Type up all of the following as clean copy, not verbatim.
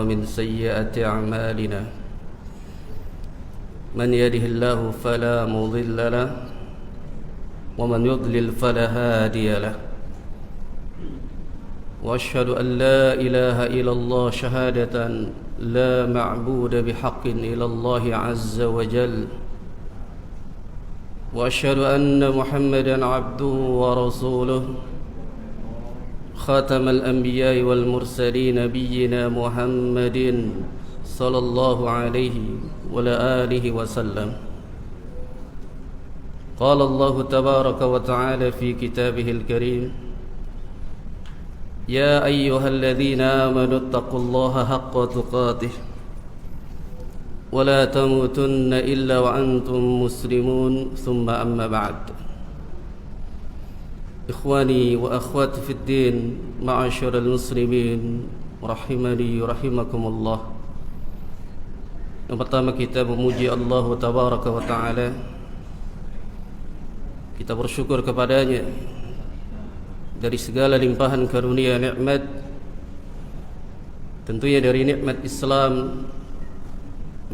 ومن سيئات أعمالنا من يهده الله فلا مضل له ومن يضلل فلا هادي له وأشهد أن لا إله إلا الله شهادة لا معبود بحق إلا الله عز وجل وأشهد أن محمدا عبده ورسوله خاتم الأنبياء والمرسلين نبينا محمد صلى الله عليه وعلى آله وسلم. قال الله تبارك وتعالى في كتابه الكريم: يا أيها الذين آمنوا اتقوا الله حق تقاته ولا تموتن إلا وأنتم مسلمون. ثم أما بعد. إخواني وأخواتي في الدين معاشر المسلمين rahimani rahimakumullah. Yang pertama kita memuji Allah Tabaraka wa Ta'ala. Kita bersyukur kepadanya dari segala limpahan karunia nikmat, tentunya dari nikmat Islam,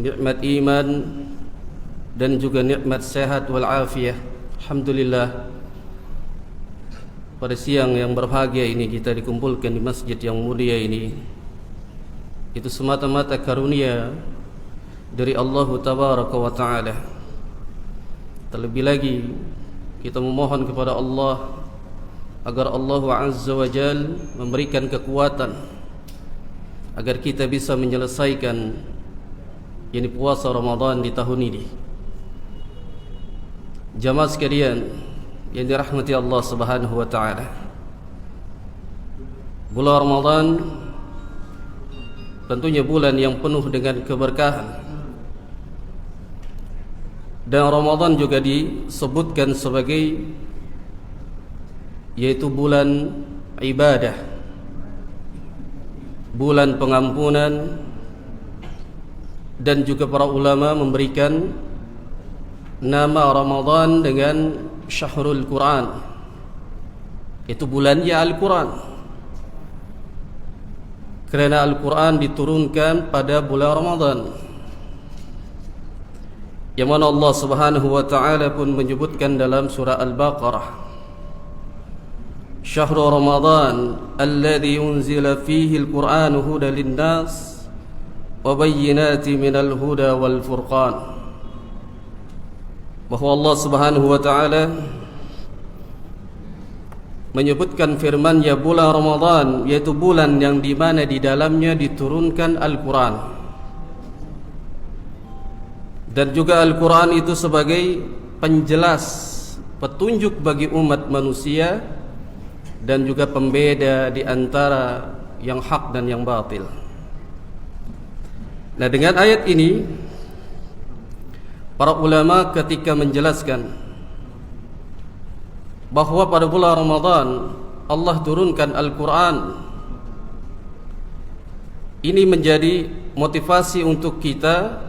nikmat iman, dan juga nikmat sehat wal afiyah. Alhamdulillah, pada siang yang berbahagia ini kita dikumpulkan di masjid yang mulia ini. Itu semata-mata karunia dari Allah Tabaraka wa Ta'ala. Terlebih lagi kita memohon kepada Allah agar Allah Azza wa Jal memberikan kekuatan agar kita bisa menyelesaikan ini puasa Ramadan di tahun ini. Jamaah sekalian yang dirahmati Allah Subhanahu wa Ta'ala, bulan Ramadan tentunya bulan yang penuh dengan keberkahan, dan Ramadan juga disebutkan sebagai yaitu bulan ibadah, bulan pengampunan, dan juga para ulama memberikan nama Ramadan dengan Syahrul Quran, itu bulannya Al-Quran, kerana Al-Quran diturunkan pada bulan Ramadan, yang mana Allah Subhanahu wa Ta'ala pun menyebutkan dalam surah Al-Baqarah, Syahrul Ramadan alladhi unzila fihi Al-Quran huda linnas wa bayyinati minal huda wal furqan. Bahwa Allah Subhanahu wa Ta'ala menyebutkan firman-Nya bulan Ramadan, yaitu bulan yang di mana di dalamnya diturunkan Al-Quran, dan juga Al-Quran itu sebagai penjelas petunjuk bagi umat manusia dan juga pembeda di antara yang hak dan yang batil. Nah, dengan ayat ini para ulama ketika menjelaskan bahawa pada bulan Ramadan Allah turunkan Al-Quran, ini menjadi motivasi untuk kita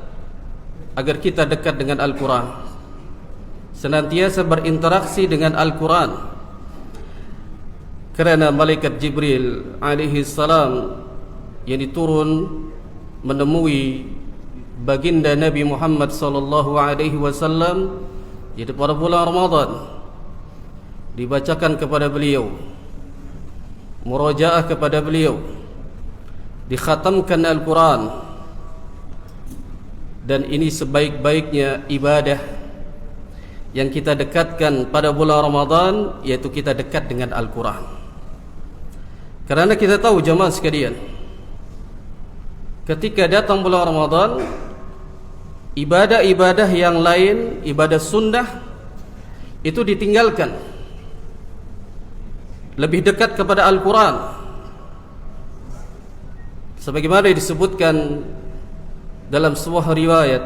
agar kita dekat dengan Al-Quran, senantiasa berinteraksi dengan Al-Quran, kerana malaikat Jibril alaihi salam yang diturun menemui baginda Nabi Muhammad sallallahu alaihi wasallam yaitu pada bulan Ramadan, dibacakan kepada beliau, murajaah kepada beliau, dikhatamkan Al-Quran, dan ini sebaik-baiknya ibadah yang kita dekatkan pada bulan Ramadan, yaitu kita dekat dengan Al-Quran. Kerana kita tahu jamaah sekalian, ketika datang bulan Ramadan, ibadah-ibadah yang lain, ibadah sunnah itu ditinggalkan, lebih dekat kepada Al-Quran, sebagaimana disebutkan dalam sebuah riwayat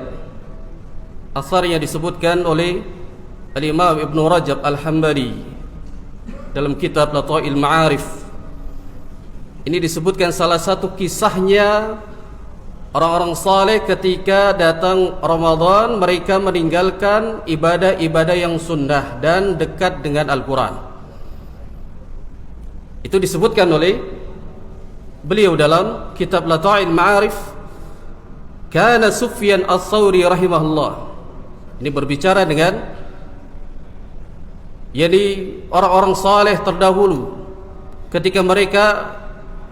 asar yang disebutkan oleh Al-Imam Ibn Rajab Al-Hambali dalam kitab Lata'il Ma'arif. Ini disebutkan salah satu kisahnya orang-orang saleh ketika datang Ramadan, mereka meninggalkan ibadah-ibadah yang sunnah dan dekat dengan Al-Quran. Itu disebutkan oleh beliau dalam kitab Lata'il Ma'arif, kana Sufyan Ats-Tsauri rahimahullah. Ini berbicara dengan orang-orang saleh terdahulu ketika mereka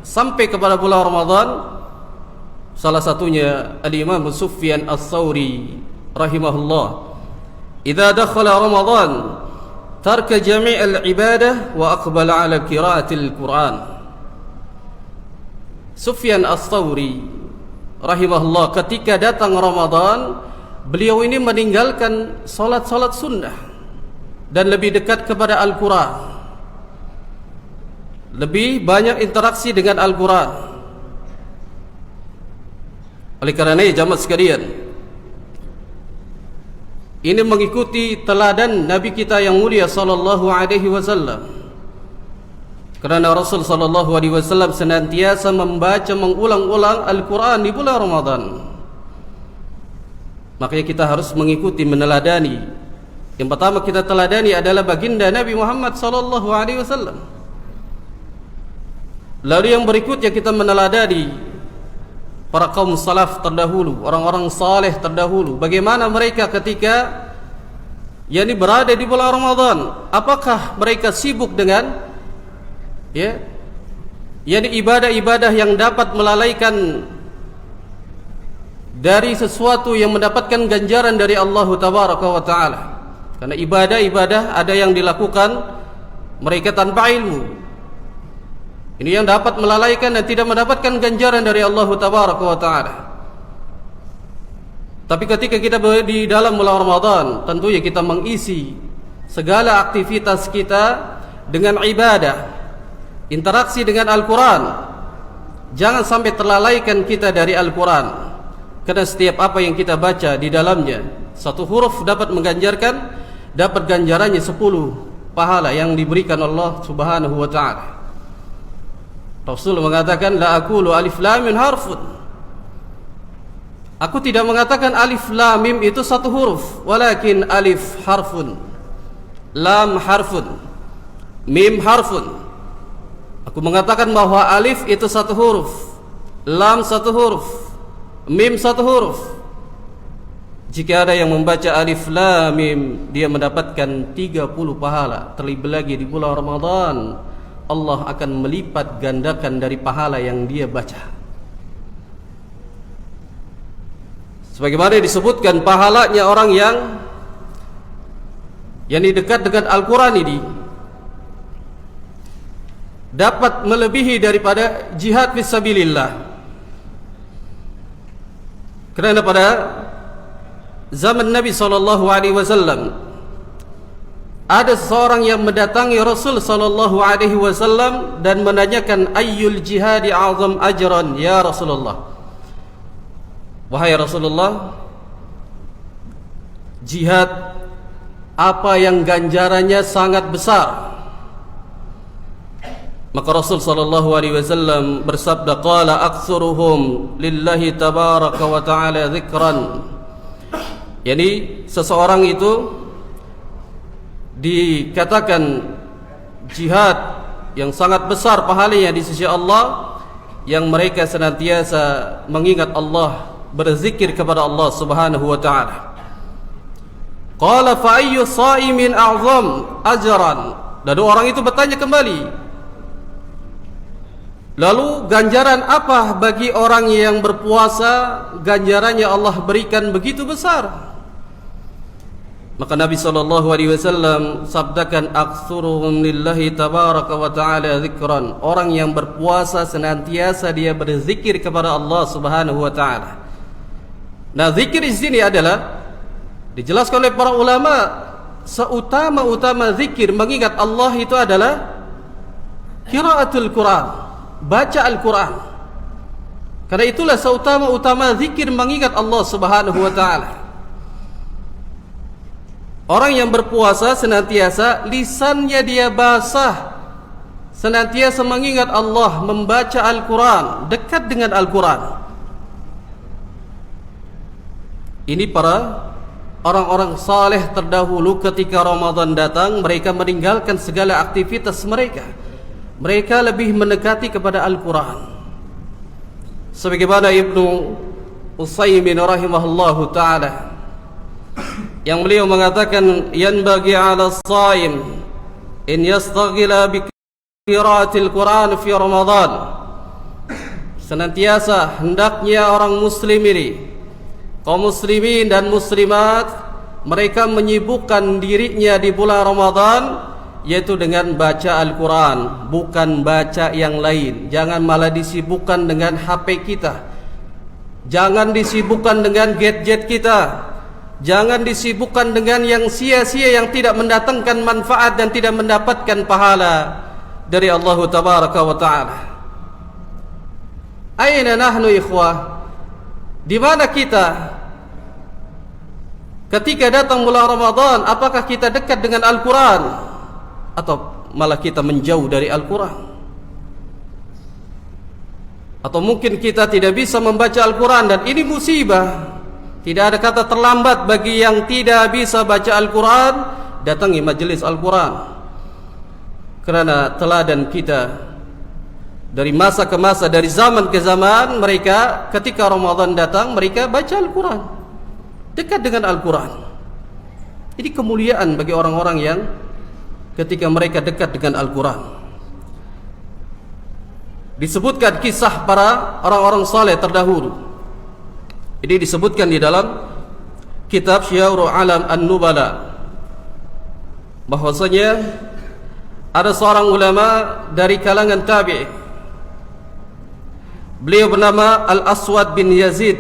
sampai kepada bulan Ramadan. Salah satunya Al-Imam Sufyan Ats-Tsauri rahimahullah, idza dakhala Ramadan tarka jami' al-ibadah wa aqbala ala qira'atil Qur'an. Sufyan Ats-Tsauri rahimahullah, ketika datang Ramadan, beliau ini meninggalkan salat-salat sunnah dan lebih dekat kepada Al-Quran, lebih banyak interaksi dengan Al-Quran. Oleh kerana jamaah sekalian, ini mengikuti teladan Nabi kita yang mulia sallallahu alaihi wasallam. Kerana Rasul sallallahu alaihi wasallam senantiasa membaca mengulang-ulang Al-Quran di bulan Ramadan. Makanya kita harus mengikuti, meneladani. Yang pertama kita teladani adalah baginda Nabi Muhammad sallallahu alaihi wasallam. Lalu yang berikutnya kita meneladani para kaum salaf terdahulu, orang-orang saleh terdahulu. Bagaimana mereka ketika berada di bulan Ramadan? Apakah mereka sibuk dengan ibadah-ibadah yang dapat melalaikan dari sesuatu yang mendapatkan ganjaran dari Allah Tabaraka wa Ta'ala? Karena ibadah-ibadah ada yang dilakukan mereka tanpa ilmu. Ini yang dapat melalaikan dan tidak mendapatkan ganjaran dari Allah Tabaraka wa Ta'ala. Tapi ketika kita di dalam bulan Ramadan, tentunya kita mengisi segala aktivitas kita dengan ibadah, interaksi dengan Al-Quran. Jangan sampai terlalaikan kita dari Al-Quran, karena setiap apa yang kita baca di dalamnya, satu huruf dapat mengganjarkan, dapat ganjarannya 10 pahala yang diberikan Allah Subhanahu wa Ta'ala. Rasul mengatakan, la aqulu alif lam mim harfun. Aku tidak mengatakan alif lam mim itu satu huruf, walakin alif harfun, lam harfun, mim harfun. Aku mengatakan bahwa alif itu satu huruf, lam satu huruf, mim satu huruf. Jika ada yang membaca alif lam mim, dia mendapatkan 30 pahala. Terlebih lagi di bulan Ramadan, Allah akan melipat gandakan dari pahala yang dia baca. Sebagaimana disebutkan pahalanya orang yang dekat dengan Al-Quran ini dapat melebihi daripada jihad fisabilillah. Kerana pada zaman Nabi SAW ada seseorang yang mendatangi Rasul sallallahu alaihi wasallam dan menanyakan, ayyul jihadi a'zam ajran ya Rasulullah? Wahai Rasulullah, jihad apa yang ganjarannya sangat besar? Maka Rasul sallallahu alaihi wasallam bersabda, qala aktsuruhum lillahi tabaraka wa ta'ala dzikran. Seseorang itu dikatakan jihad yang sangat besar pahalanya di sisi Allah, yang mereka senantiasa mengingat Allah, berzikir kepada Allah Subhanahu wa Ta'ala. Qala fa ayyu sha'imin a'zam ajran. Lalu orang itu bertanya kembali, lalu ganjaran apa bagi orang yang berpuasa ganjarannya Allah berikan begitu besar? Maka Nabi SAW sabdakan, aktsuruhum lillahi tabaraka wa ta'ala dzikran. Orang yang berpuasa senantiasa dia berzikir kepada Allah Subhanahu wa ta'ala. Nah, zikir di sini adalah dijelaskan oleh para ulama, seutama-utama zikir mengingat Allah itu adalah qiraatul Quran, baca Al-Quran. Karena itulah seutama-utama zikir mengingat Allah Subhanahu wa ta'ala. Orang yang berpuasa senantiasa lisannya dia basah, senantiasa mengingat Allah, membaca Al-Quran, dekat dengan Al-Quran. Ini para orang-orang saleh terdahulu ketika Ramadan datang, mereka meninggalkan segala aktivitas mereka. Mereka lebih mendekati kepada Al-Quran. sebagaimana Ibnu Utsaimin rahimahullahu taala yang beliau mengatakan, yanbaghi 'ala as-shaim in yastaghila bi qiraatil Qur'an fi Ramadan. Senantiasa hendaknya orang muslim ini, kaum muslimin dan muslimat, mereka menyibukkan dirinya di bulan Ramadan yaitu dengan baca Al-Quran, bukan baca yang lain. Jangan malah disibukkan dengan HP kita, jangan disibukkan dengan gadget kita, jangan disibukkan dengan yang sia-sia yang tidak mendatangkan manfaat dan tidak mendapatkan pahala dari Allah Tabaraka wa Ta'ala. Aina nahnu ikhwah? Di mana kita ketika datang bulan Ramadan? Apakah kita dekat dengan Al-Quran atau malah kita menjauh dari Al-Quran? Atau mungkin kita tidak bisa membaca Al-Quran, dan ini musibah. Tidak ada kata terlambat bagi yang tidak bisa baca Al-Quran. Datangi majelis Al-Quran, karena teladan kita dari masa ke masa, dari zaman ke zaman, mereka ketika Ramadan datang mereka baca Al-Quran, dekat dengan Al-Quran. Ini kemuliaan bagi orang-orang yang ketika mereka dekat dengan Al-Quran. Disebutkan kisah para orang-orang saleh terdahulu. Ini disebutkan di dalam kitab Syiarul Alam An-Nubala, bahwasanya ada seorang ulama dari kalangan tabi'in, beliau bernama Al-Aswad bin Yazid,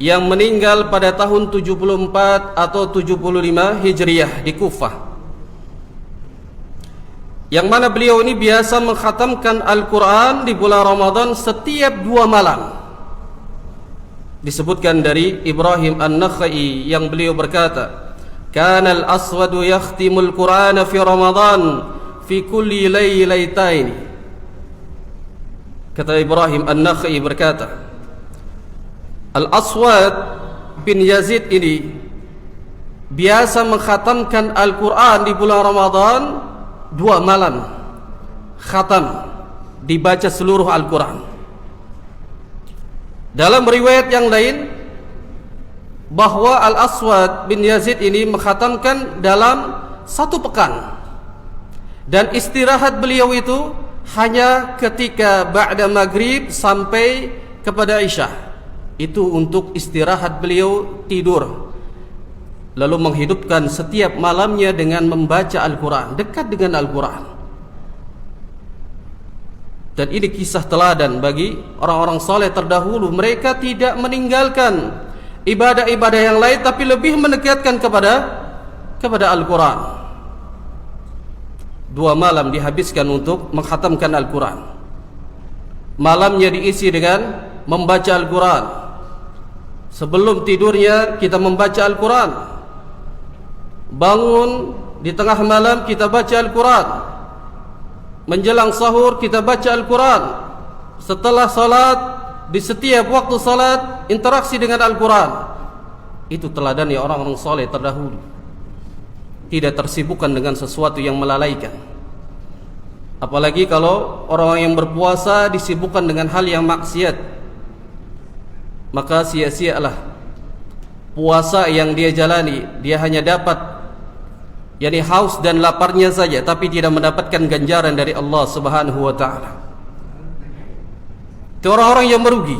yang meninggal pada tahun 74 atau 75 Hijriah di Kufah, yang mana beliau ini biasa mengkhatamkan Al-Quran di bulan Ramadan setiap 2 malam. Disebutkan dari Ibrahim An-Nakhai yang beliau berkata, kana al-aswadu yakhtimul Qur'ana fi Ramadan fi kulli laylatain. Kata Ibrahim An-Nakhai berkata, Al-Aswad bin Yazid ini biasa mengkhatamkan Al-Quran di bulan Ramadan 2 malam. Khatam, dibaca seluruh Al-Quran. Dalam riwayat yang lain bahwa Al-Aswad bin Yazid ini mengkhatamkan dalam 1 pekan, dan istirahat beliau itu hanya ketika ba'da maghrib sampai kepada Isya. Itu untuk istirahat beliau, tidur, lalu menghidupkan setiap malamnya dengan membaca Al-Quran, dekat dengan Al-Quran. Dan ini kisah teladan bagi orang-orang saleh terdahulu. Mereka tidak meninggalkan ibadah-ibadah yang lain, tapi lebih mendekatkan kepada Al-Quran. 2 malam dihabiskan untuk mengkhatamkan Al-Quran. Malamnya diisi dengan membaca Al-Quran. Sebelum tidurnya kita membaca Al-Quran. Bangun di tengah malam kita baca Al-Quran. Menjelang sahur kita baca Al-Quran. Setelah salat, di setiap waktu salat, interaksi dengan Al-Quran. Itu teladannya orang-orang soleh terdahulu. Tidak tersibukkan dengan sesuatu yang melalaikan. Apalagi kalau orang yang berpuasa disibukkan dengan hal yang maksiat, maka sia-sialah puasa yang dia jalani. Dia hanya dapat haus dan laparnya saja, tapi tidak mendapatkan ganjaran dari Allah Subhanahu wa ta'ala. Itu orang-orang yang merugi.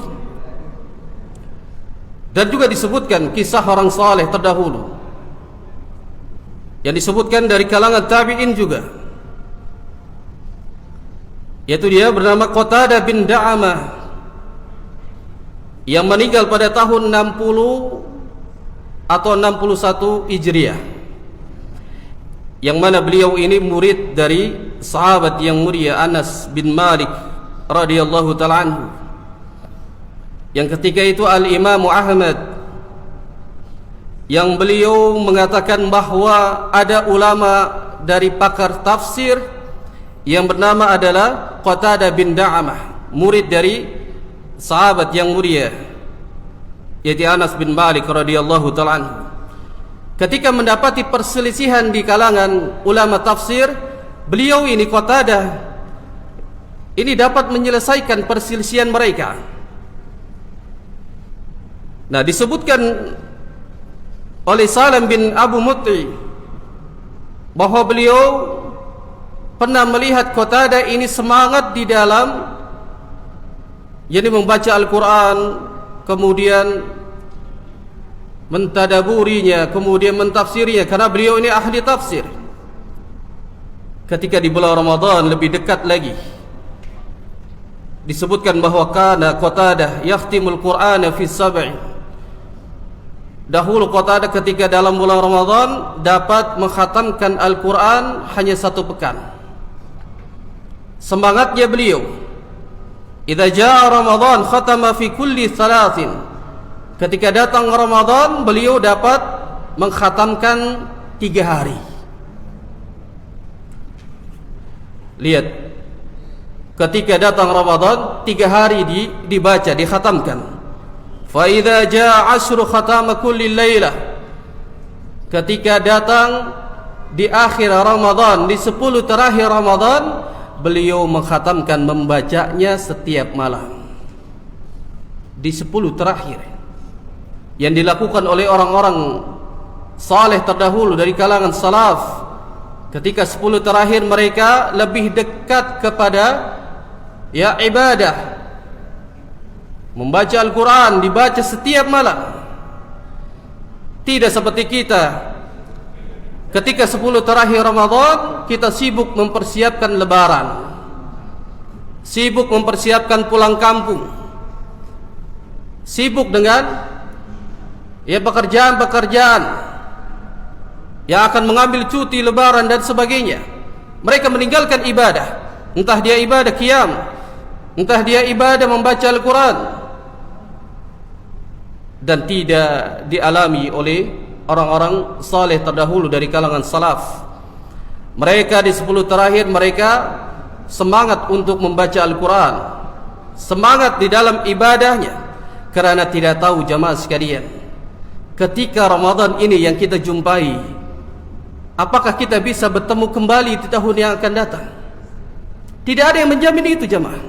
Dan juga disebutkan kisah orang saleh terdahulu yang disebutkan dari kalangan tabi'in juga, yaitu dia bernama Qatadah bin Da'amah, yang meninggal pada tahun 60 atau 61 Hijriah, yang mana beliau ini murid dari sahabat yang mulia Anas bin Malik radhiyallahu ta'ala anhu, yang ketika itu Al-Imam Ahmad, yang beliau mengatakan bahwa ada ulama dari pakar tafsir yang bernama adalah Qatadah bin Da'amah, murid dari sahabat yang mulia yaitu Anas bin Malik radhiyallahu ta'ala anhu. Ketika mendapati perselisihan di kalangan ulama tafsir, beliau ini Qatadah ini dapat menyelesaikan perselisihan mereka. Nah, disebutkan oleh Salam bin Abu Mutti bahwa beliau pernah melihat Qatadah ini semangat di dalam membaca Al-Quran, kemudian mentadaburinya, kemudian mentafsirinya, karena beliau ini ahli tafsir. Ketika di bulan Ramadan lebih dekat lagi, disebutkan bahwa kana Qatadah yakhtimul Qur'ana fi sab'i. Dahulu Qatadah ketika dalam bulan Ramadan dapat mengkhatamkan Al-Quran hanya 1 pekan. Semangatnya beliau, idza jaa Ramadan khatama fi kulli 3. Ketika datang Ramadan, beliau dapat mengkhatamkan 3 hari. Lihat, ketika datang Ramadan 3 hari dibaca, dikhatamkan. Fa idza jaa 10 khatama kulli lailah. Ketika datang di akhir Ramadan, di 10 terakhir Ramadan, beliau mengkhatamkan, membacanya setiap malam. Di 10 terakhir yang dilakukan oleh orang-orang saleh terdahulu dari kalangan salaf. Ketika 10 terakhir mereka lebih dekat kepada ibadah, membaca Al-Quran, dibaca setiap malam. Tidak seperti kita, ketika 10 terakhir Ramadan kita sibuk mempersiapkan lebaran, sibuk mempersiapkan pulang kampung, sibuk dengan pekerjaan-pekerjaan yang akan mengambil cuti lebaran dan sebagainya. Mereka meninggalkan ibadah, entah dia ibadah qiyam, entah dia ibadah membaca Al-Quran, dan tidak dialami oleh orang-orang saleh terdahulu dari kalangan salaf. Mereka di 10 terakhir mereka semangat untuk membaca Al-Quran, semangat di dalam ibadahnya, karena tidak tahu jamaah sekalian, ketika Ramadan ini yang kita jumpai, apakah kita bisa bertemu kembali di tahun yang akan datang? Tidak ada yang menjamin itu jamaah.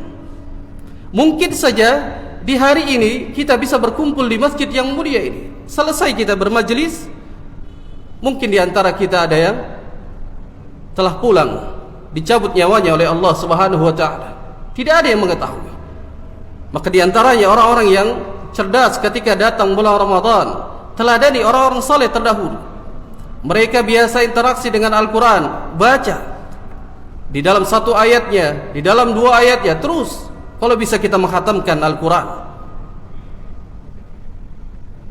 Mungkin saja di hari ini kita bisa berkumpul di masjid yang mulia ini, selesai kita bermajlis, mungkin di antara kita ada yang telah pulang, dicabut nyawanya oleh Allah Subhanahu wa ta'ala. Tidak ada yang mengetahui. Maka di antaranya orang-orang yang cerdas ketika datang bulan Ramadan, teladani orang-orang saleh terdahulu. Mereka biasa interaksi dengan Al-Quran, baca di dalam 1 ayatnya, di dalam 2 ayatnya, terus kalau bisa kita menghatamkan Al-Quran.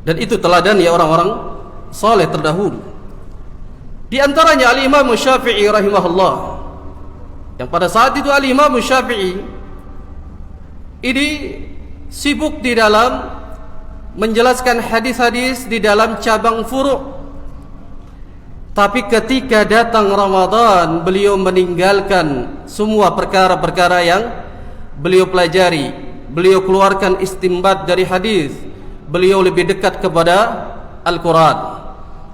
Dan itu teladani orang-orang saleh terdahulu. Di antaranya Al-Imam Syafi'i rahimahullah, yang pada saat itu Al-Imam Syafi'i ini sibuk di dalam menjelaskan hadis-hadis di dalam cabang furu'. Tapi ketika datang Ramadan, beliau meninggalkan semua perkara-perkara yang beliau pelajari. Beliau keluarkan istinbat dari hadis. Beliau lebih dekat kepada Al-Quran.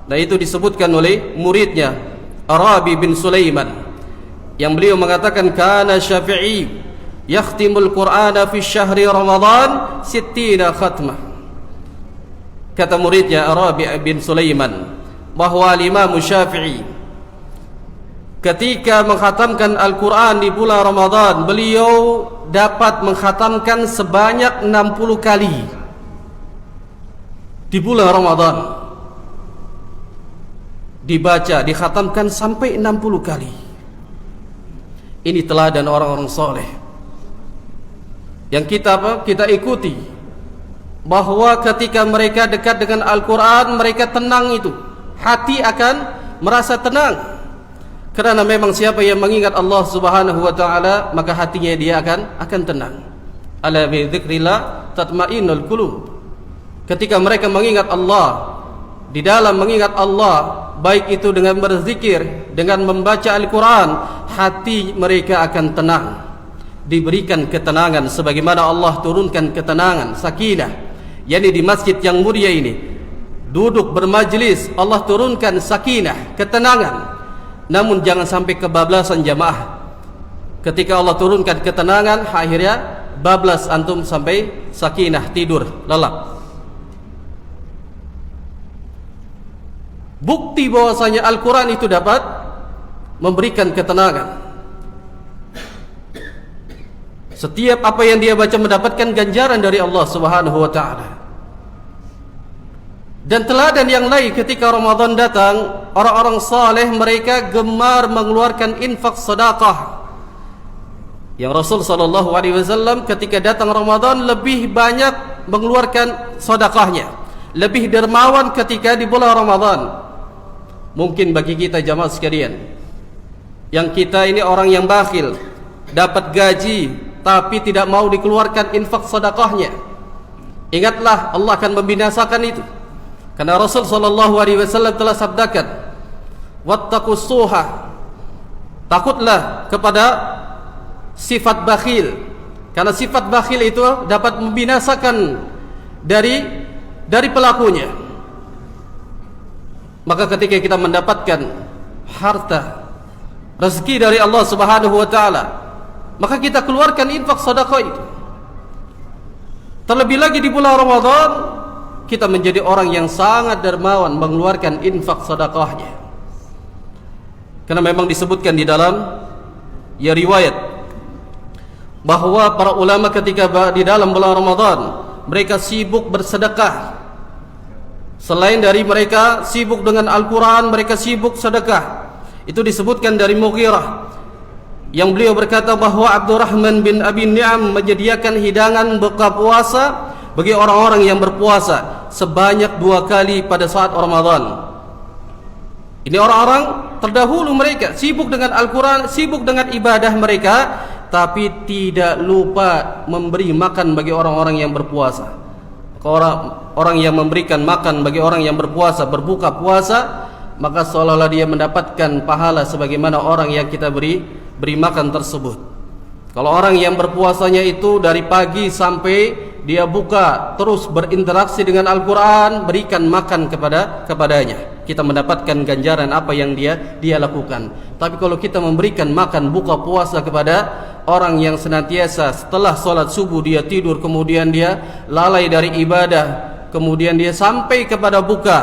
Nah, itu disebutkan oleh muridnya Arabi bin Sulaiman, yang beliau mengatakan kana Syafi'i yakhtimul Qur'ana fi syahri Ramadan 60 khatmah. Kata muridnya Arabi bin Sulaiman bahwa Imam Syafi'i ketika mengkhatamkan Al-Quran di bulan Ramadan, beliau dapat mengkhatamkan sebanyak 60 kali di bulan Ramadan. Dibaca, dikhatamkan sampai 60 kali. Ini teladan orang-orang soleh yang kita ikuti, bahwa ketika mereka dekat dengan Al-Quran, mereka tenang itu, hati akan merasa tenang, karena memang siapa yang mengingat Allah Subhanahu wa ta'ala, maka hatinya dia akan tenang. Ala bi dzikrillah tatma'innul qulub. Ketika mereka mengingat Allah, di dalam mengingat Allah, baik itu dengan berzikir, dengan membaca Al-Quran, hati mereka akan tenang, diberikan ketenangan sebagaimana Allah turunkan ketenangan, sakinah, yakni di masjid yang mulia ini, duduk bermajlis, Allah turunkan sakinah, ketenangan. Namun jangan sampai kebablasan jamaah. Ketika Allah turunkan ketenangan, akhirnya bablas antum sampai sakinah, tidur, lelap. Bukti bahwasanya Al-Quran itu dapat memberikan ketenangan. Setiap apa yang dia baca mendapatkan ganjaran dari Allah Subhanahu wa ta'ala. Dan teladan yang lain ketika Ramadan datang, orang-orang saleh mereka gemar mengeluarkan infak sedekah. Yang Rasul sallallahu alaihi wasallam ketika datang Ramadan lebih banyak mengeluarkan sedekahnya, lebih dermawan ketika di bulan Ramadan. Mungkin bagi kita jamaah sekalian, yang kita ini orang yang bakhil, dapat gaji tapi tidak mau dikeluarkan infak sedekahnya, ingatlah Allah akan membinasakan itu. Karena Rasul sallallahu alaihi wasallam telah sabdakan, wattaqus suha, takutlah kepada sifat bakhil, karena sifat bakhil itu dapat membinasakan dari pelakunya. Maka ketika kita mendapatkan harta, rezeki dari Allah Subhanahu wa ta'ala, maka kita keluarkan infak sedekah itu. Terlebih lagi di bulan Ramadan, kita menjadi orang yang sangat dermawan mengeluarkan infak sedekahnya. Karena memang disebutkan di dalam riwayat bahwa para ulama ketika di dalam bulan Ramadan mereka sibuk bersedekah. Selain dari mereka sibuk dengan Al-Quran, mereka sibuk sedekah. Itu disebutkan dari Mughirah, yang beliau berkata bahwa Abdurrahman bin Abi Ni'am menyediakan hidangan buka puasa bagi orang-orang yang berpuasa sebanyak 2 kali pada saat Ramadan. Ini orang-orang terdahulu, mereka sibuk dengan Al-Quran, sibuk dengan ibadah mereka, tapi tidak lupa memberi makan bagi orang-orang yang berpuasa. Orang yang memberikan makan bagi orang yang berpuasa, berbuka puasa, maka seolah-olah dia mendapatkan pahala sebagaimana orang yang kita beri makan tersebut. Kalau orang yang berpuasanya itu dari pagi sampai dia buka terus berinteraksi dengan Al-Quran, berikan makan kepadanya, kita mendapatkan ganjaran apa yang dia lakukan. Tapi kalau kita memberikan makan buka puasa kepada orang yang senantiasa setelah sholat subuh dia tidur, kemudian dia lalai dari ibadah, kemudian dia sampai kepada buka,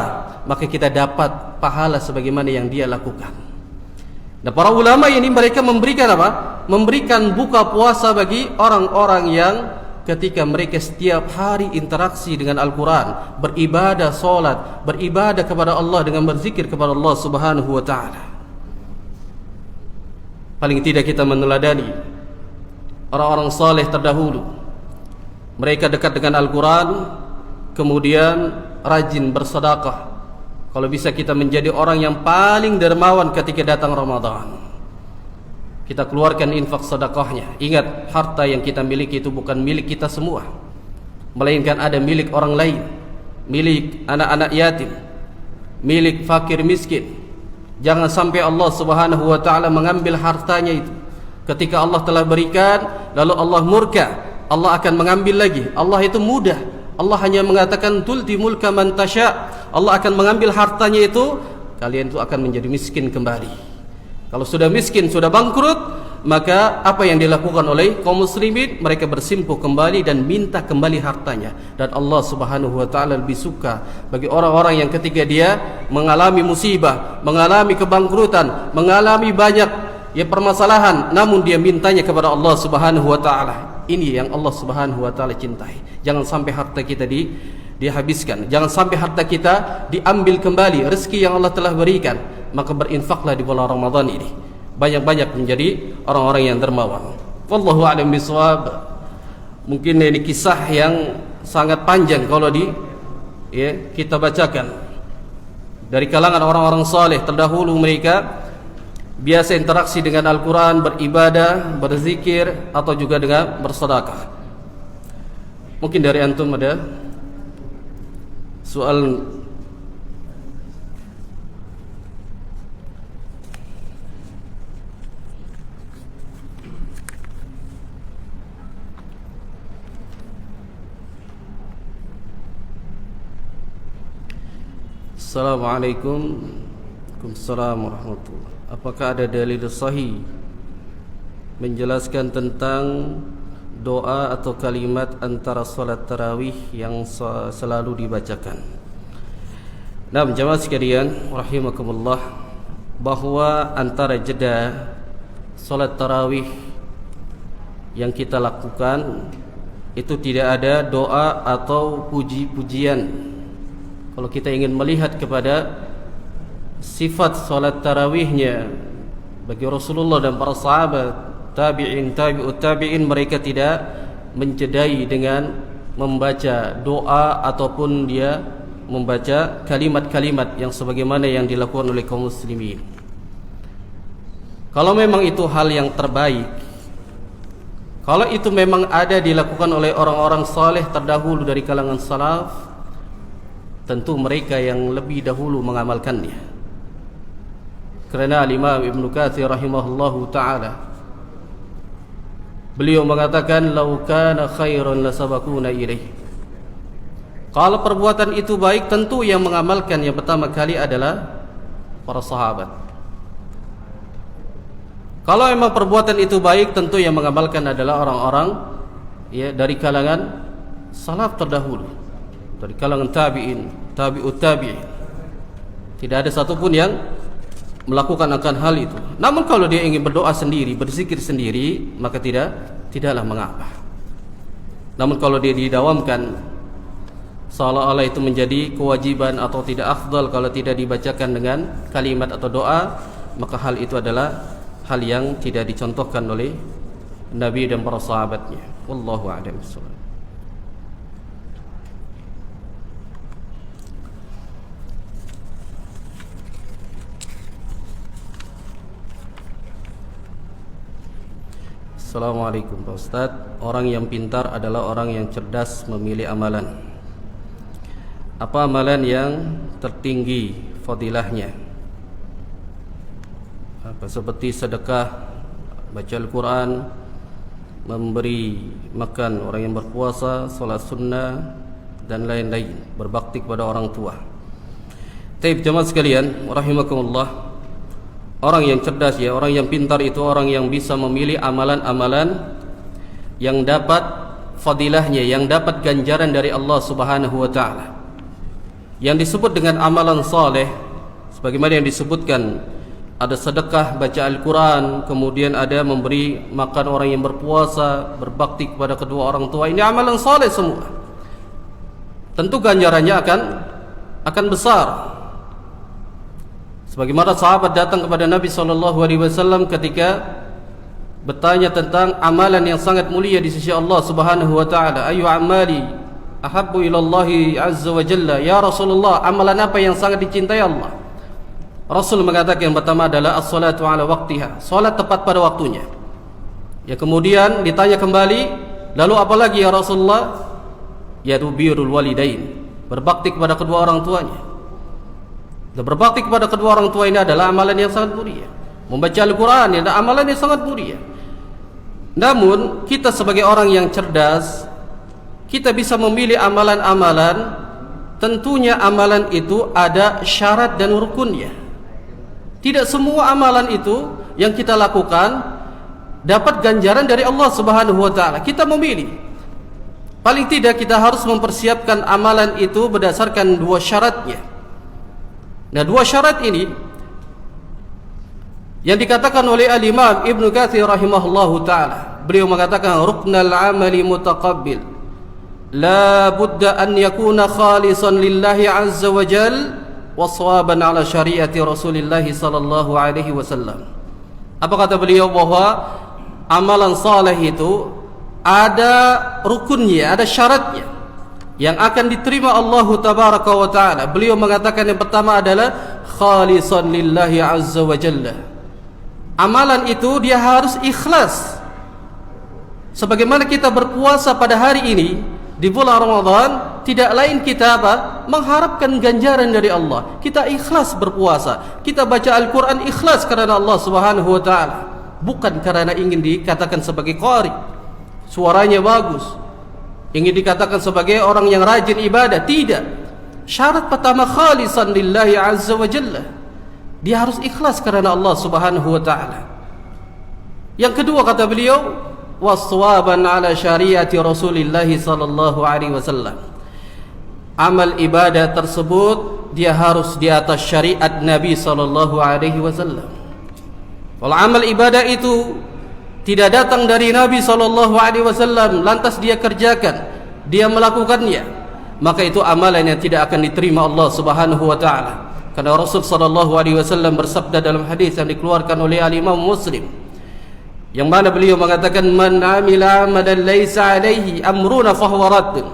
maka kita dapat pahala sebagaimana yang dia lakukan. Nah, para ulama ini mereka memberikan apa? Memberikan buka puasa bagi orang-orang yang ketika mereka setiap hari interaksi dengan Al-Quran, beribadah, solat, beribadah kepada Allah dengan berzikir kepada Allah Subhanahu wa ta'ala. Paling tidak kita meneladani orang-orang saleh terdahulu. Mereka dekat dengan Al-Quran, kemudian rajin bersedekah. Kalau bisa kita menjadi orang yang paling dermawan ketika datang Ramadan, kita keluarkan infak sedekahnya. Ingat, harta yang kita miliki itu bukan milik kita semua, melainkan ada milik orang lain, milik anak-anak yatim, milik fakir miskin. Jangan sampai Allah Subhanahu wa ta'ala mengambil hartanya itu. Ketika Allah telah berikan, lalu Allah murka, Allah akan mengambil lagi. Allah itu mudah, Allah hanya mengatakan tulti mulka man tasya. Allah akan mengambil hartanya itu, kalian itu akan menjadi miskin kembali. Kalau sudah miskin, sudah bangkrut, maka apa yang dilakukan oleh kaum muslimin, mereka bersimpuh kembali dan minta kembali hartanya. Dan Allah Subhanahu wa ta'ala lebih suka bagi orang-orang yang ketika dia mengalami musibah, mengalami kebangkrutan, mengalami banyak permasalahan, namun dia mintanya kepada Allah Subhanahu wa ta'ala. Ini yang Allah Subhanahu wa ta'ala cintai. Jangan sampai harta kita dihabiskan, jangan sampai harta kita diambil kembali rezeki yang Allah telah berikan. Maka berinfaklah di bulan Ramadan ini, banyak-banyak menjadi orang-orang yang dermawan. Wallahu a'lam bishawab. Mungkin ini kisah yang sangat panjang kalau kita bacakan. Dari kalangan orang-orang saleh terdahulu, mereka biasa interaksi dengan Al-Quran, beribadah, berzikir, atau juga dengan bersedekah. Mungkin dari antum ada soal? Assalamualaikum. Waalaikumsalam warahmatullahi. Apakah ada dalil sahih menjelaskan tentang doa atau kalimat antara salat tarawih yang selalu dibacakan. Nah, jemaah sekalian rahimakumullah, bahwa antara jeda salat tarawih yang kita lakukan itu tidak ada doa atau puji-pujian. Kalau kita ingin melihat kepada sifat salat tarawihnya bagi Rasulullah dan para sahabat, tabi'in, tabi'ut tabi'in, mereka tidak mencedai dengan membaca doa ataupun dia membaca kalimat-kalimat yang sebagaimana yang dilakukan oleh kaum muslimin. Kalau memang itu hal yang terbaik, kalau itu memang ada dilakukan oleh orang-orang saleh terdahulu dari kalangan salaf, tentu mereka yang lebih dahulu mengamalkannya. Kerana Imam Ibn Katsir rahimahullahu ta'ala, beliau mengatakan, "Lau kana khairan lasabaquna ilaih." Kalau perbuatan itu baik, tentu yang mengamalkan yang pertama kali adalah para sahabat. Kalau memang perbuatan itu baik, tentu yang mengamalkan adalah orang-orang dari kalangan salaf terdahulu, dari kalangan tabi'in, tabi'ut tabi'in. Tidak ada satupun yang melakukan akan hal itu. Namun kalau dia ingin berdoa sendiri, berzikir sendiri, maka tidaklah mengapa. Namun kalau dia didawamkan seolah-olah itu menjadi kewajiban atau tidak afdal kalau tidak dibacakan dengan kalimat atau doa, maka hal itu adalah hal yang tidak dicontohkan oleh Nabi dan para sahabatnya. Wallahu a'lam bishawab. Assalamualaikum Pak Ustaz. Orang yang pintar adalah orang yang cerdas memilih amalan. Apa amalan yang tertinggi fadilahnya? Seperti sedekah, baca Al-Quran, memberi makan orang yang berpuasa, solat sunnah dan lain-lain, berbakti kepada orang tua. Taib jemaah sekalian rahimakumullah, orang yang cerdas orang yang pintar itu orang yang bisa memilih amalan-amalan yang dapat fadilahnya, yang dapat ganjaran dari Allah Subhanahu wa taala. Yang disebut dengan amalan saleh sebagaimana yang disebutkan, ada sedekah, baca Al-Quran, kemudian ada memberi makan orang yang berpuasa, berbakti kepada kedua orang tua. Ini amalan saleh semua. Tentu ganjarannya akan besar. Sebagaimana sahabat datang kepada Nabi SAW ketika bertanya tentang amalan yang sangat mulia di sisi Allah Subhanahu wa taala. Ayu amali ahabbu ila Allah azza wa jalla, ya Rasulullah, amalan apa yang sangat dicintai Allah? Rasul mengatakan yang pertama adalah as-salatu ala waqtiha, salat tepat pada waktunya. Ya, kemudian ditanya kembali, lalu apa lagi ya Rasulullah? Ya birrul walidain, berbakti kepada kedua orang tuanya. Dan berbakti kepada kedua orang tua ini adalah amalan yang sangat mulia. Membaca Al-Quran adalah amalan yang sangat mulia. Namun kita sebagai orang yang cerdas, kita bisa memilih amalan-amalan. Tentunya amalan itu ada syarat dan rukunnya. Tidak semua amalan itu yang kita lakukan dapat ganjaran dari Allah Subhanahu wa taala. Kita memilih. Paling tidak kita harus mempersiapkan amalan itu berdasarkan dua syaratnya. Nah, dua syarat ini yang dikatakan oleh Al-Imam Ibn Katsir rahimahullahu ta'ala. Beliau mengatakan, ruknal amali mutaqabbil, la budda an yakuna khalisan lillahi azza wa jal wa sawaban ala syariati Rasulillahi sallallahu alaihi wasallam. Apa kata beliau? Bahwa amalan saleh itu ada rukunnya, ada syaratnya yang akan diterima Allah tabaraka wa ta'ala. Beliau mengatakan yang pertama adalah khalisan lillahi azza wa jalla. Amalan itu dia harus ikhlas. Sebagaimana kita berpuasa pada hari ini di bulan Ramadan, tidak lain kita mengharapkan ganjaran dari Allah. Kita ikhlas berpuasa, kita baca Al-Quran ikhlas karena Allah Subhanahu wa ta'ala, bukan karena ingin dikatakan sebagai qari, suaranya bagus, ingin dikatakan sebagai orang yang rajin ibadah. Tidak. Syarat pertama khalisan lillahi azza wa jalla. Dia harus ikhlas karena Allah Subhanahu wa ta'ala. Yang kedua kata beliau, waswaban ala syariati Rasulillah sallallahu alaihi wasallam. Amal ibadah tersebut dia harus di atas syariat Nabi sallallahu alaihi wasallam. Kalau amal ibadah itu tidak datang dari Nabi sallallahu alaihi wasallam lantas dia kerjakan, dia melakukannya, maka itu amalan yang tidak akan diterima Allah Subhanahu wa taala. Karena Rasul sallallahu alaihi wasallam bersabda dalam hadis yang dikeluarkan oleh Al-Imam Muslim, yang mana beliau mengatakan, man amila amalan laisa alaihi amruna fahuwa raddun.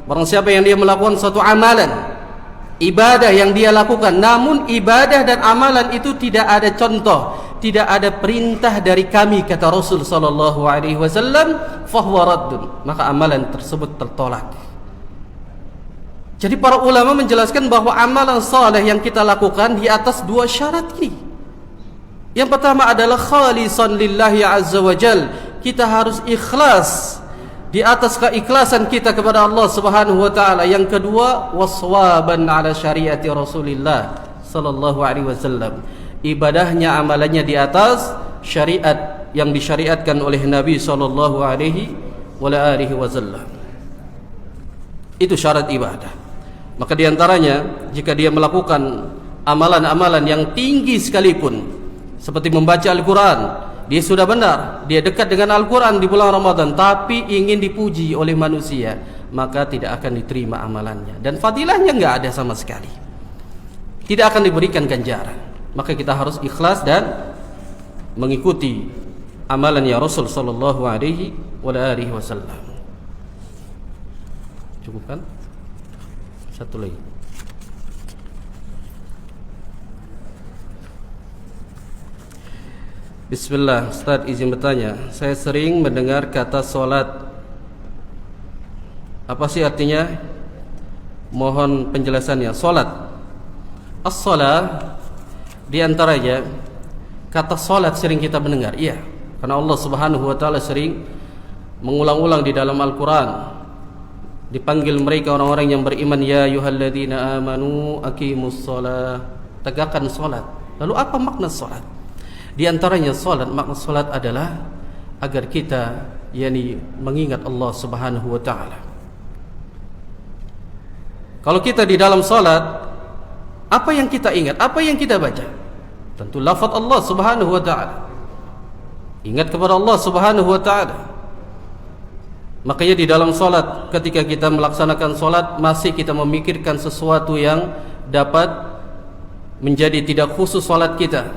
Barang siapa yang dia melakukan suatu amalan ibadah yang dia lakukan, namun ibadah dan amalan itu tidak ada contoh, tidak ada perintah dari kami, kata Rasul sallallahu alaihi wasallam, fahuwa raddun, maka amalan tersebut tertolak. Jadi para ulama menjelaskan bahwa amalan saleh yang kita lakukan di atas dua syarat ini. Yang pertama adalah khalisan lillahi azza wa jal, kita harus ikhlas, di atas keikhlasan kita kepada Allah Subhanahu wa taala. Yang kedua, waswaban ala syariati Rasulillah sallallahu alaihi wasallam, ibadahnya amalannya di atas syariat yang disyariatkan oleh Nabi sallallahu alaihi wasallam. Itu syarat ibadah. Maka diantaranya, jika dia melakukan amalan-amalan yang tinggi sekalipun, seperti membaca Al-Quran, dia sudah benar, dia dekat dengan Al-Quran di bulan Ramadan, tapi ingin dipuji oleh manusia, maka tidak akan diterima amalannya, dan fadilahnya enggak ada sama sekali, tidak akan diberikan ganjaran. Maka kita harus ikhlas dan mengikuti amalannya Rasul sallallahu alaihi wasallam. Cukup kan? Satu lagi. Bismillah, Ustaz izin bertanya. Saya sering mendengar kata solat. Apa sih artinya? Mohon penjelasannya. Solat, as-salah, di antaranya kata solat sering kita mendengar. Iya, karena Allah Subhanahu wa taala sering mengulang-ulang di dalam Al-Quran. Dipanggil mereka orang-orang yang beriman, ya ayyuhalladzina amanu aqimus shalah, tegakkan salat. Lalu apa makna salat? Di antaranya salat, makna salat adalah agar kita mengingat Allah Subhanahu wa taala. Kalau kita di dalam salat, apa yang kita ingat? Apa yang kita baca? Tentu lafaz Allah Subhanahu wa taala. Ingat kepada Allah Subhanahu wa taala. Makanya di dalam solat, ketika kita melaksanakan solat, masih kita memikirkan sesuatu yang dapat menjadi tidak khusus solat kita.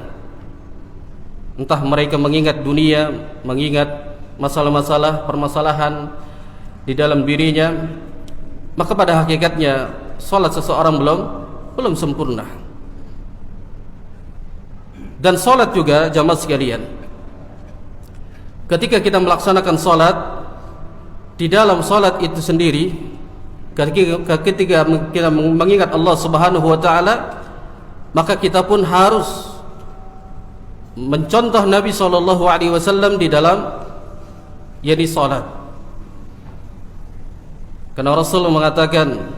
Entah mereka mengingat dunia, mengingat masalah-masalah, permasalahan di dalam dirinya, maka pada hakikatnya solat seseorang belum sempurna. Dan solat juga, jamaah sekalian, ketika kita melaksanakan solat, di dalam salat itu sendiri, ketika kita mengingat Allah Subhanahu wa taala, maka kita pun harus mencontoh Nabi sallallahu alaihi wasallam di dalam salat. Karena Rasul mengatakan,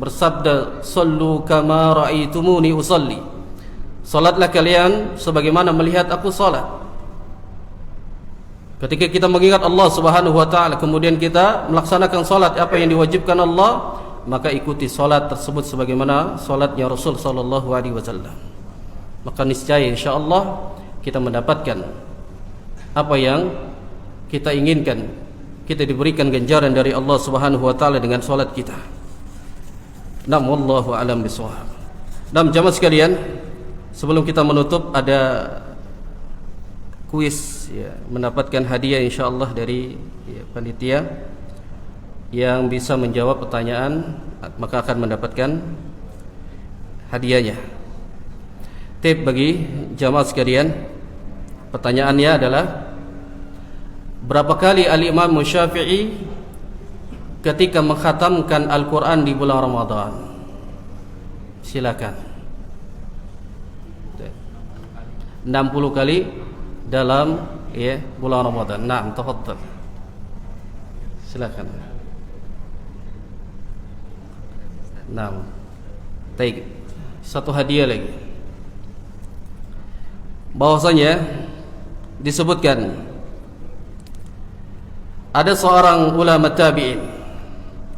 bersabda, sallu kama ra'aitumuni usalli, salatlah kalian sebagaimana melihat aku salat. Ketika kita mengingat Allah Subhanahu wa taala, kemudian kita melaksanakan salat apa yang diwajibkan Allah, maka ikuti salat tersebut sebagaimana salatnya Rasul sallallahu alaihi wasallam. Maka niscaya insyaallah kita mendapatkan apa yang kita inginkan, kita diberikan ganjaran dari Allah Subhanahu wa taala dengan salat kita. Nam wallahu alam bisawab. Dan jamaah sekalian, sebelum kita menutup ada kuis, mendapatkan hadiah insyaallah dari panitia. Yang bisa menjawab pertanyaan maka akan mendapatkan hadiahnya. Tip bagi jamaah sekalian, pertanyaannya adalah, berapa kali Al-Imam Syafi'i ketika mengkhatamkan Al-Quran di bulan Ramadan? Silakan. 60 kali dalam bulan Ramadan. Naam, tafadhal. Silakan. Naam. Baik. Satu hadiah lagi. Bahwasanya disebutkan ada seorang ulama tabi'in.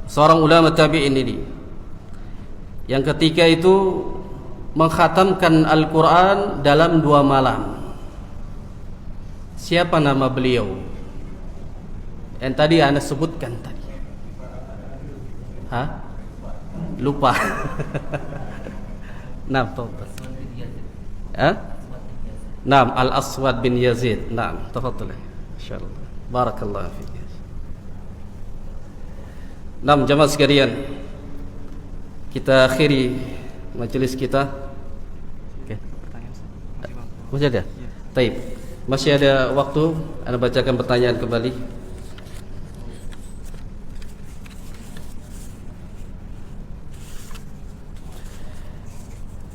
Seorang ulama tabi'in ini yang ketika itu mengkhatamkan Al-Quran dalam 2 malam. Siapa nama beliau? Yang tadi Anda sebutkan tadi. Hah? Lupa. Naam, tafadhal. Hah? Naam, Al-Aswad bin Yazid. Naam, tafadhal. Insyaallah. Barakallahu fiik. Naam, jamaah sekalian. Kita akhiri majelis kita. Oke. Masih ada? Baik. Masih ada waktu. Anda bacakan pertanyaan kembali.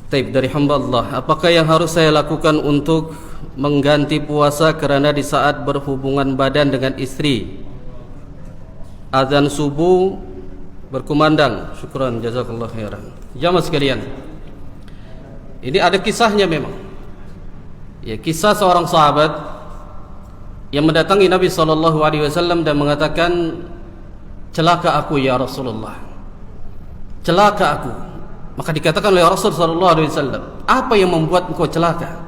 Taib dari hamba Allah, apakah yang harus saya lakukan untuk mengganti puasa kerana di saat berhubungan badan dengan istri azan subuh berkumandang? Syukran, jazakallah khairan. Jamaah sekalian, ini ada kisahnya memang. Ya, kisah seorang sahabat yang mendatangi Nabi SAW dan mengatakan, celaka aku ya Rasulullah, celaka aku. Maka dikatakan oleh Rasul SAW, apa yang membuat engkau celaka?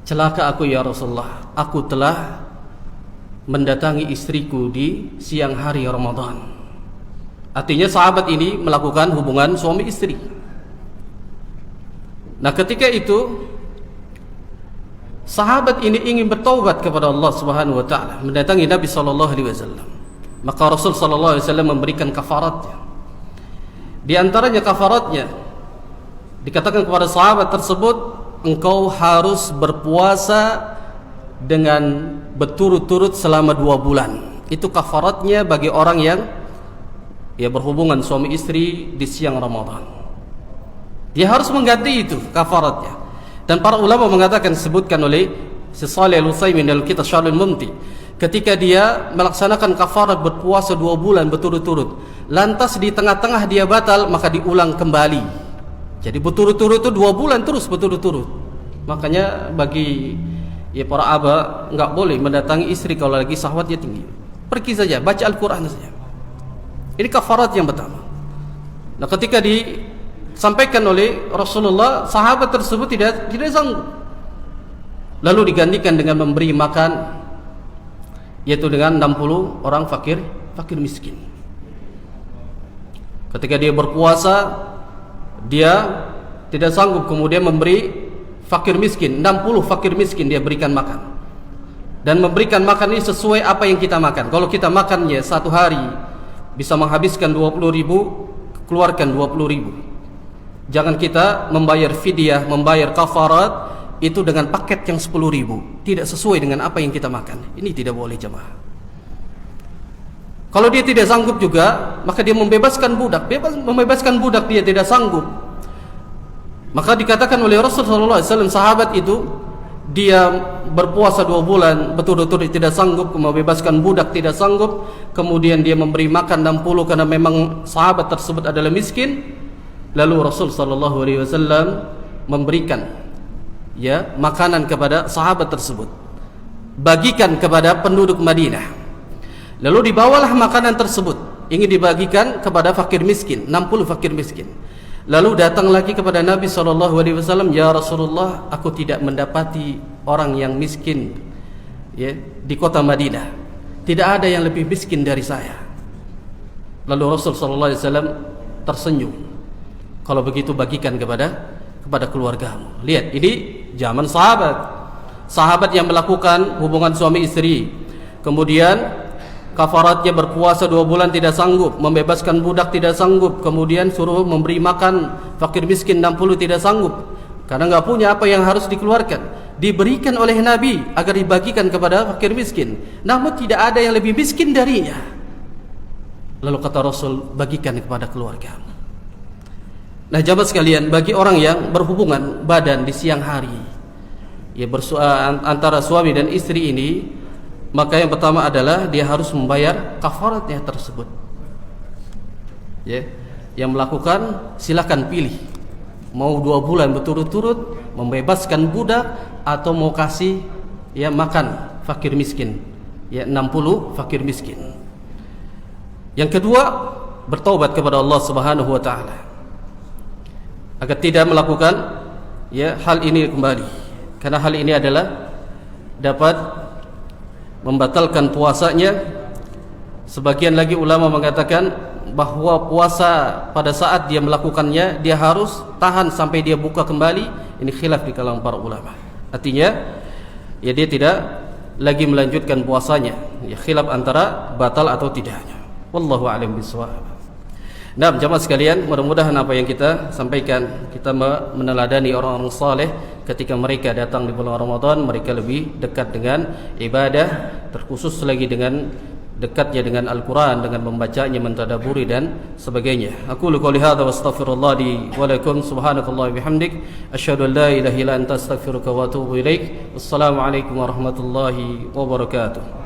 Celaka aku ya Rasulullah, aku telah mendatangi istriku di siang hari Ramadan. Artinya sahabat ini melakukan hubungan suami istri. Nah, ketika itu sahabat ini ingin bertaubat kepada Allah Subhanahu wa taala, mendatangi Nabi SAW. Maka Rasul SAW memberikan kafaratnya. Di antaranya kafaratnya dikatakan kepada sahabat tersebut, engkau harus berpuasa dengan berturut-turut selama 2 bulan. Itu kafaratnya bagi orang yang berhubungan suami istri di siang Ramadan. Dia harus mengganti itu kafaratnya. Dan para ulama mengatakan, disebutkan oleh Shalih Al-Utsaimin dalam kitab Syarhul Mumti, ketika dia melaksanakan kafarat berpuasa 2 bulan berturut-turut, lantas di tengah-tengah dia batal, maka diulang kembali. Jadi berturut-turut itu 2 bulan terus berturut-turut. Makanya bagi para aba enggak boleh mendatangi istri kalau lagi syahwatnya tinggi. Pergi saja, baca Al-Quran saja. Ini kafarat yang pertama. Nah, ketika disampaikan oleh Rasulullah, sahabat tersebut tidak sanggup. Lalu digantikan dengan memberi makan, yaitu dengan 60 orang fakir miskin. Ketika dia berpuasa, dia tidak sanggup, kemudian memberi fakir miskin, 60 fakir miskin dia berikan makan. Dan memberikan makan ini sesuai apa yang kita makan. Kalau kita makannya 1 hari bisa menghabiskan 20.000, keluarkan 20.000. Jangan kita membayar fidyah, membayar kafarat itu dengan paket yang 10.000, tidak sesuai dengan apa yang kita makan. Ini tidak boleh, jemaah. Kalau dia tidak sanggup juga, maka dia membebaskan budak. Membebaskan budak dia tidak sanggup, maka dikatakan oleh Rasulullah SAW, sahabat itu dia berpuasa 2 bulan betul-betul tidak sanggup, membebaskan budak tidak sanggup, kemudian dia memberi makan 60 karena memang sahabat tersebut adalah miskin. Lalu Rasul SAW memberikan makanan kepada sahabat tersebut, bagikan kepada penduduk Madinah. Lalu dibawalah makanan tersebut, ingin dibagikan kepada fakir miskin, 60 fakir miskin. Lalu datang lagi kepada Nabi SAW, ya Rasulullah, aku tidak mendapati orang yang miskin di kota Madinah. Tidak ada yang lebih miskin dari saya. Lalu Rasul SAW tersenyum, kalau begitu bagikan kepada keluargamu. Lihat, ini zaman sahabat yang melakukan hubungan suami istri, kemudian kafaratnya berpuasa 2 bulan tidak sanggup, membebaskan budak tidak sanggup, kemudian suruh memberi makan fakir miskin 60 tidak sanggup, karena enggak punya apa yang harus dikeluarkan. Diberikan oleh Nabi agar dibagikan kepada fakir miskin, namun tidak ada yang lebih miskin darinya. Lalu kata Rasul, bagikan kepada keluarga. Nah, jamaah sekalian, bagi orang yang berhubungan badan di siang hari, antara suami dan istri ini, maka yang pertama adalah dia harus membayar kafaratnya tersebut. Yang melakukan silakan pilih, mau 2 bulan berturut-turut membebaskan budak atau mau kasih ya makan fakir miskin, ya 60 fakir miskin. Yang kedua, bertaubat kepada Allah Subhanahu wa taala agar tidak melakukan ya hal ini kembali, karena hal ini adalah dapat membatalkan puasanya. Sebagian lagi ulama mengatakan bahwa puasa pada saat dia melakukannya dia harus tahan sampai dia buka kembali. Ini khilaf di kalangan para ulama. Artinya ya dia tidak lagi melanjutkan puasanya, ya khilaf antara batal atau tidaknya. Wallahu a'lam bishawab. Nah, jemaah sekalian, mudah-mudahan apa yang kita sampaikan kita meneladani orang-orang saleh ketika mereka datang di bulan Ramadan, mereka lebih dekat dengan ibadah, terkhusus lagi dengan dekatnya dengan Al-Quran, dengan membacanya, mentadaburi dan sebagainya. Aku qouli hadza wa astaghfirullah li wa lakum. Subhanakallah wa bihamdik, asyhadu an la ilaha illa anta astaghfiruka wa atubu ilaik. Wassalamu alaikum warahmatullahi wabarakatuh.